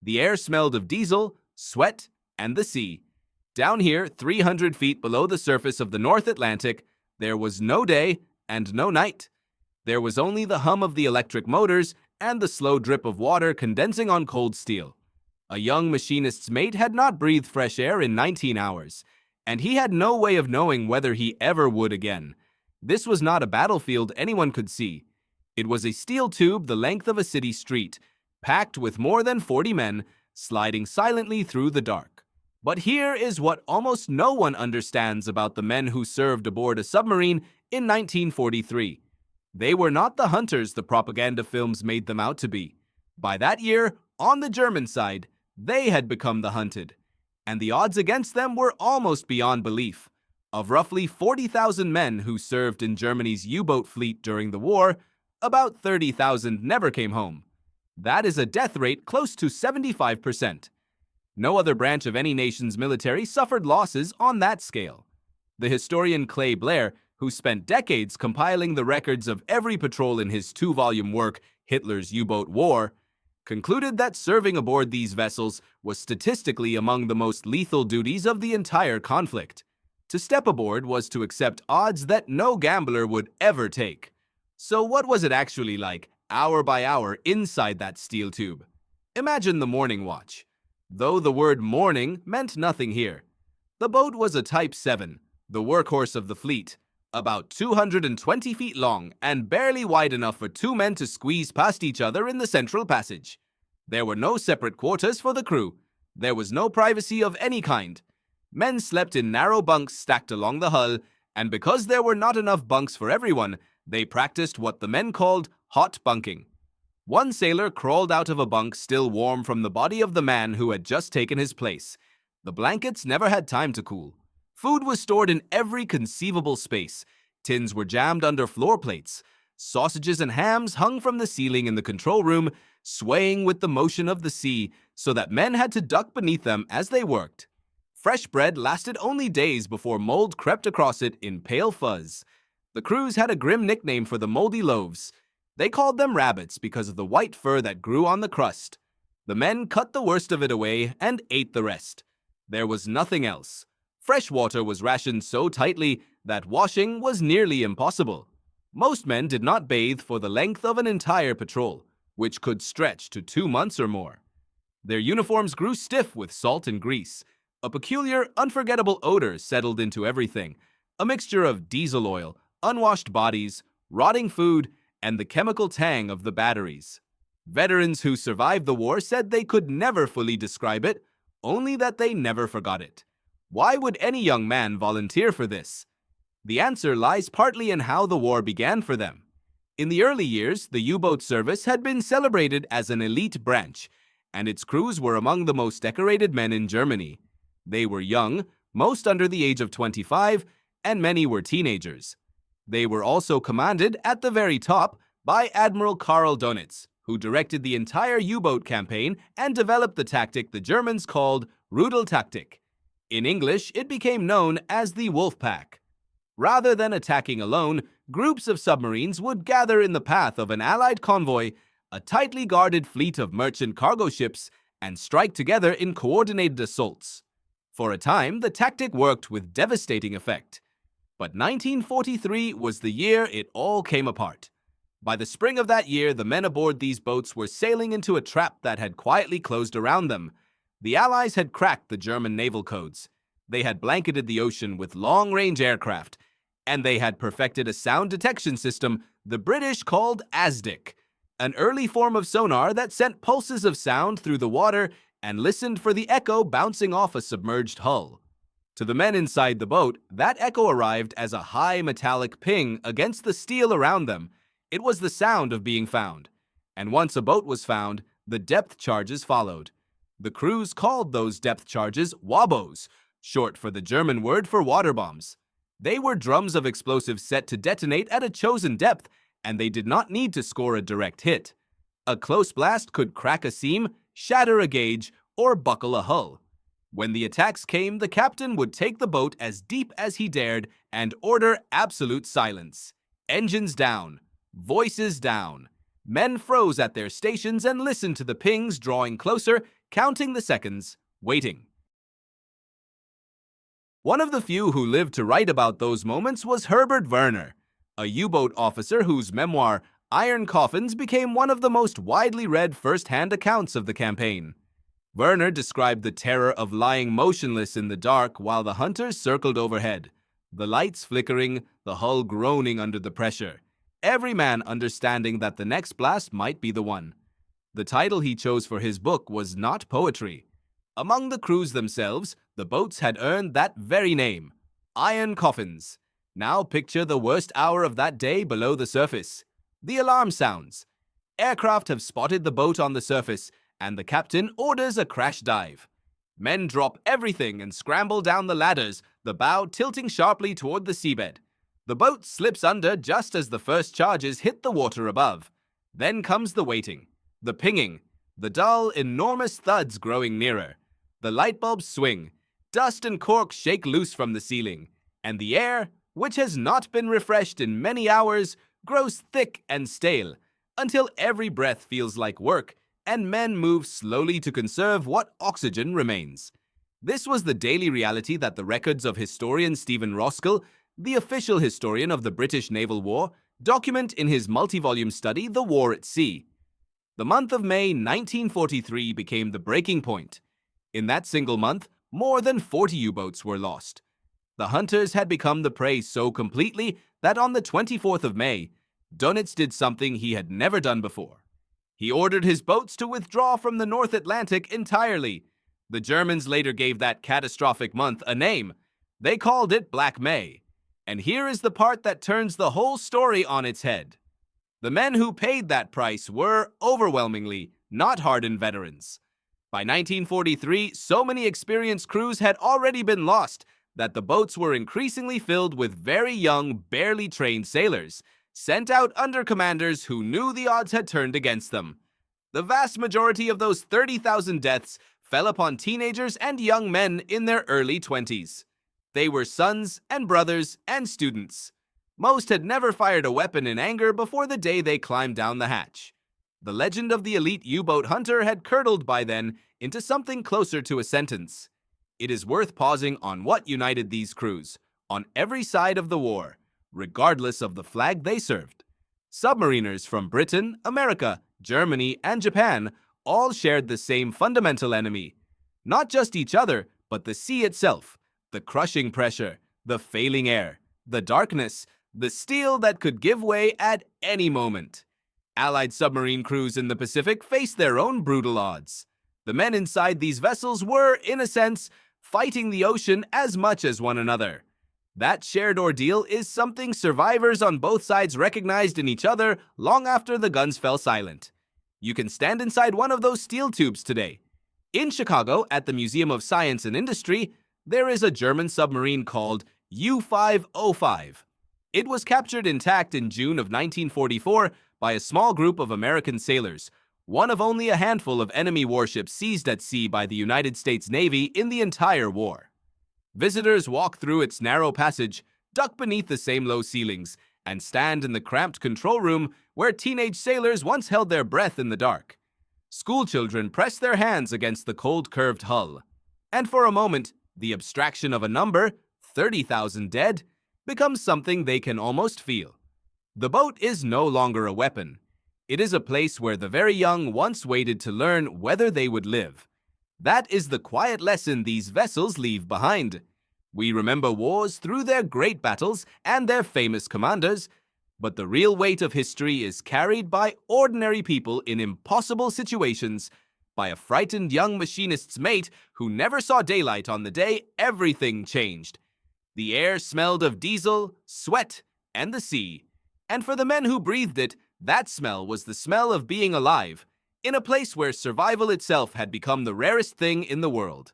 The air smelled of diesel, sweat, and the sea. Down here, 300 feet below the surface of the North Atlantic, there was no day and no night. There was only the hum of the electric motors and the slow drip of water condensing on cold steel. A young machinist's mate had not breathed fresh air in 19 hours, and he had no way of knowing whether he ever would again. This was not a battlefield anyone could see. It was a steel tube the length of a city street, packed with more than 40 men, sliding silently through the dark. But here is what almost no one understands about the men who served aboard a submarine in 1943. They were not the hunters the propaganda films made them out to be. By that year, on the German side, they had become the hunted, and the odds against them were almost beyond belief. Of roughly 40,000 men who served in Germany's U-boat fleet during the war, about 30,000 never came home. That is a death rate close to 75%. No other branch of any nation's military suffered losses on that scale. The historian Blair, who spent decades compiling the records of every patrol in his 2-volume work, Hitler's U-Boat War, concluded that serving aboard these vessels was statistically among the most lethal duties of the entire conflict. To step aboard was to accept odds that no gambler would ever take. So what was it actually like, hour by hour, inside that steel tube? Imagine the morning watch. Though the word morning meant nothing here. The boat was a Type VII, the workhorse of the fleet, about 220 feet long and barely wide enough for 2 men to squeeze past each other in the central passage. There were no separate quarters for the crew. There was no privacy of any kind. Men slept in narrow bunks stacked along the hull, and because there were not enough bunks for everyone, they practiced what the men called hot bunking. One sailor crawled out of a bunk still warm from the body of the man who had just taken his place. The blankets never had time to cool. Food was stored in every conceivable space. Tins were jammed under floor plates. Sausages and hams hung from the ceiling in the control room, swaying with the motion of the sea, so that men had to duck beneath them as they worked. Fresh bread lasted only days before mold crept across it in pale fuzz. The crews had a grim nickname for the moldy loaves. They called them rabbits because of the white fur that grew on the crust. The men cut the worst of it away and ate the rest. There was nothing else. Fresh water was rationed so tightly that washing was nearly impossible. Most men did not bathe for the length of an entire patrol, which could stretch to 2 months or more. Their uniforms grew stiff with salt and grease. A peculiar, unforgettable odor settled into everything, a mixture of diesel oil, unwashed bodies, rotting food, and the chemical tang of the batteries. Veterans who survived the war said they could never fully describe it, only that they never forgot it. Why would any young man volunteer for this? The answer lies partly in how the war began for them. In the early years, the U-boat service had been celebrated as an elite branch, and its crews were among the most decorated men in Germany. They were young, most under the age of 25, and many were teenagers. They were also commanded at the very top by Admiral Karl Dönitz, who directed the entire U-boat campaign and developed the tactic the Germans called Rudeltaktik. In English, it became known as the Wolf Pack. Rather than attacking alone, groups of submarines would gather in the path of an Allied convoy, a tightly guarded fleet of merchant cargo ships, and strike together in coordinated assaults. For a time, the tactic worked with devastating effect. But 1943 was the year it all came apart. By the spring of that year, the men aboard these boats were sailing into a trap that had quietly closed around them. The Allies had cracked the German naval codes. They had blanketed the ocean with long-range aircraft, and they had perfected a sound detection system the British called ASDIC, an early form of sonar that sent pulses of sound through the water and listened for the echo bouncing off a submerged hull. To the men inside the boat, that echo arrived as a high metallic ping against the steel around them. It was the sound of being found. And once a boat was found, the depth charges followed. The crews called those depth charges WABOs, short for the German word for water bombs. They were drums of explosives set to detonate at a chosen depth, and they did not need to score a direct hit. A close blast could crack a seam, shatter a gauge, or buckle a hull. When the attacks came, the captain would take the boat as deep as he dared and order absolute silence. Engines down. Voices down. Men froze at their stations and listened to the pings drawing closer, counting the seconds, waiting. One of the few who lived to write about those moments was Herbert Werner, a U-boat officer whose memoir, Iron Coffins, became one of the most widely read first-hand accounts of the campaign. Werner described the terror of lying motionless in the dark while the hunters circled overhead, the lights flickering, the hull groaning under the pressure, every man understanding that the next blast might be the one. The title he chose for his book was not poetry. Among the crews themselves, the boats had earned that very name, Iron Coffins. Now picture the worst hour of that day below the surface. The alarm sounds. Aircraft have spotted the boat on the surface, and the captain orders a crash dive. Men drop everything and scramble down the ladders, the bow tilting sharply toward the seabed. The boat slips under just as the first charges hit the water above. Then comes the waiting, the pinging, the dull, enormous thuds growing nearer. The light bulbs swing, dust and cork shake loose from the ceiling, and the air, which has not been refreshed in many hours, grows thick and stale, until every breath feels like work, and men move slowly to conserve what oxygen remains. This was the daily reality that the records of historian Stephen Roskill, the official historian of the British Naval War, document in his multi-volume study, The War at Sea. The month of May 1943 became the breaking point. In that single month, more than 40 U-boats were lost. The hunters had become the prey so completely that on the 24th of May, Dönitz did something he had never done before. He ordered his boats to withdraw from the North Atlantic entirely. The Germans later gave that catastrophic month a name. They called it Black May. And here is the part that turns the whole story on its head. The men who paid that price were, overwhelmingly, not hardened veterans. By 1943, so many experienced crews had already been lost that the boats were increasingly filled with very young, barely trained sailors, sent out under commanders who knew the odds had turned against them. The vast majority of those 30,000 deaths fell upon teenagers and young men in their early 20s. They were sons and brothers and students. Most had never fired a weapon in anger before the day they climbed down the hatch. The legend of the elite U-boat hunter had curdled by then into something closer to a sentence. It is worth pausing on what united these crews, on every side of the war, regardless of the flag they served. Submariners from Britain, America, Germany, and Japan all shared the same fundamental enemy. Not just each other, but the sea itself, the crushing pressure, the failing air, the darkness, the steel that could give way at any moment. Allied submarine crews in the Pacific faced their own brutal odds. The men inside these vessels were, in a sense, fighting the ocean as much as one another. That shared ordeal is something survivors on both sides recognized in each other long after the guns fell silent. You can stand inside one of those steel tubes today. In Chicago, at the Museum of Science and Industry, there is a German submarine called U-505. It was captured intact in June of 1944 by a small group of American sailors, one of only a handful of enemy warships seized at sea by the United States Navy in the entire war. Visitors walk through its narrow passage, duck beneath the same low ceilings, and stand in the cramped control room where teenage sailors once held their breath in the dark. Schoolchildren press their hands against the cold curved hull. And for a moment, the abstraction of a number, 30,000 dead, becomes something they can almost feel. The boat is no longer a weapon. It is a place where the very young once waited to learn whether they would live. That is the quiet lesson these vessels leave behind. We remember wars through their great battles and their famous commanders, but the real weight of history is carried by ordinary people in impossible situations, by a frightened young machinist's mate who never saw daylight on the day everything changed. The air smelled of diesel, sweat, and the sea. And for the men who breathed it, that smell was the smell of being alive, in a place where survival itself had become the rarest thing in the world.